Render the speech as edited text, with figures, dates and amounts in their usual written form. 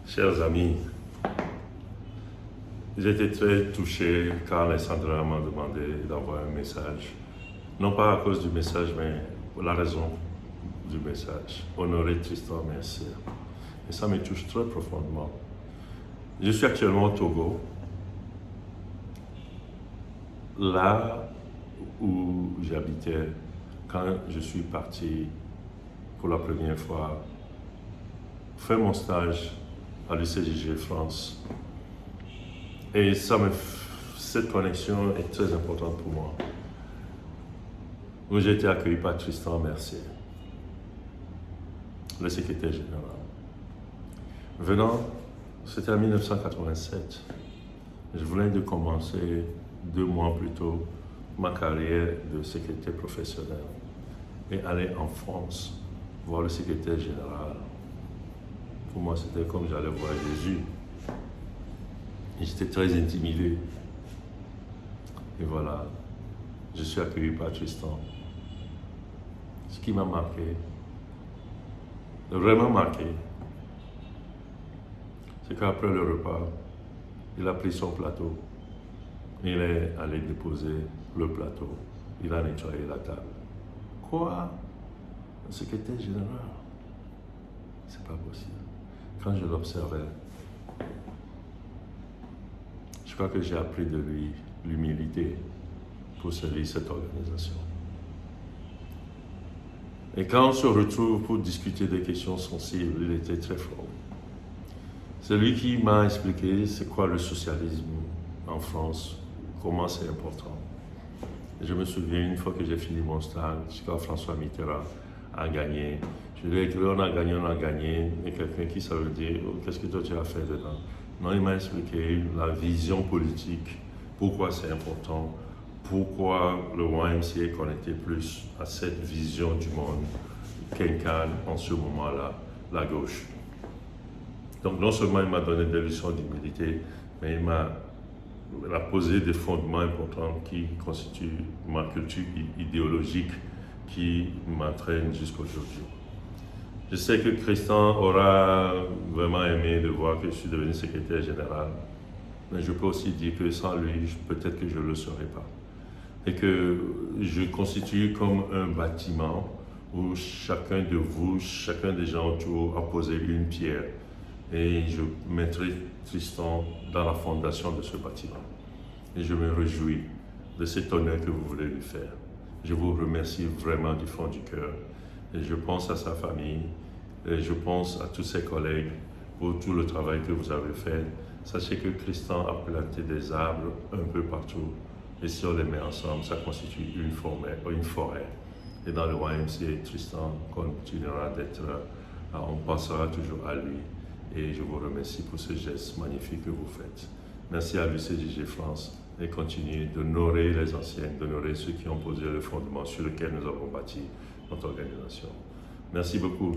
Chers amis, j'étais très touché quand Alessandra m'a demandé d'envoyer un message. Non pas à cause du message, mais pour la raison du message. Honoré Tristan Mercier. Et ça me touche très profondément. Je suis actuellement au Togo, là où j'habitais quand je suis parti pour la première fois faire mon stage à l'UCJG France. Et cette connexion est très importante pour moi. Où j'ai été accueilli par Tristan Mercier, le secrétaire général. Venant, c'était en 1987. Je venais de commencer 2 mois plus tôt ma carrière de secrétaire professionnel et aller en France voir le secrétaire général. Pour moi, c'était comme j'allais voir Jésus. Et j'étais très intimidé. Et voilà, je suis accueilli par Tristan. Ce qui m'a marqué, vraiment marqué, c'est qu'après le repas, il a pris son plateau. Il est allé déposer le plateau. Il a nettoyé la table. Quoi? Un secrétaire général? C'est pas possible. Quand je l'observais, je crois que j'ai appris de lui l'humilité pour servir cette organisation. Et quand on se retrouve pour discuter des questions sensibles, il était très fort. C'est lui qui m'a expliqué c'est quoi le socialisme en France, comment c'est important. Et je me souviens une fois que j'ai fini mon stage, quand François Mitterrand a gagné, je lui ai dit on a gagné, et quelqu'un qui savait dire qu'est-ce que toi tu as fait dedans? Non, il m'a expliqué la vision politique, pourquoi c'est important, pourquoi le YMCA est connecté plus à cette vision du monde qu'incarne en ce moment-là la gauche. Donc non seulement il m'a donné des leçons d'humilité, mais il a posé des fondements importants qui constituent ma culture idéologique qui m'entraîne jusqu'aujourd'hui. Je sais que Tristan aura vraiment aimé de voir que je suis devenu secrétaire général, mais je peux aussi dire que sans lui, peut-être que je ne le serais pas. Et que je constitue comme un bâtiment où chacun de vous, chacun des gens autour a posé une pierre. Et je mettrai Tristan dans la fondation de ce bâtiment. Et je me réjouis de cet honneur que vous voulez lui faire. Je vous remercie vraiment du fond du cœur. Et je pense à sa famille, et je pense à tous ses collègues pour tout le travail que vous avez fait. Sachez que Tristan a planté des arbres un peu partout. Et si on les met ensemble, ça constitue une forêt. Et dans le YMCA, Tristan continuera d'être là. On pensera toujours à lui. Et je vous remercie pour ce geste magnifique que vous faites. Merci à l'UCJG France et continuez d'honorer les anciens, d'honorer ceux qui ont posé le fondement sur lequel nous avons bâti notre organisation. Merci beaucoup.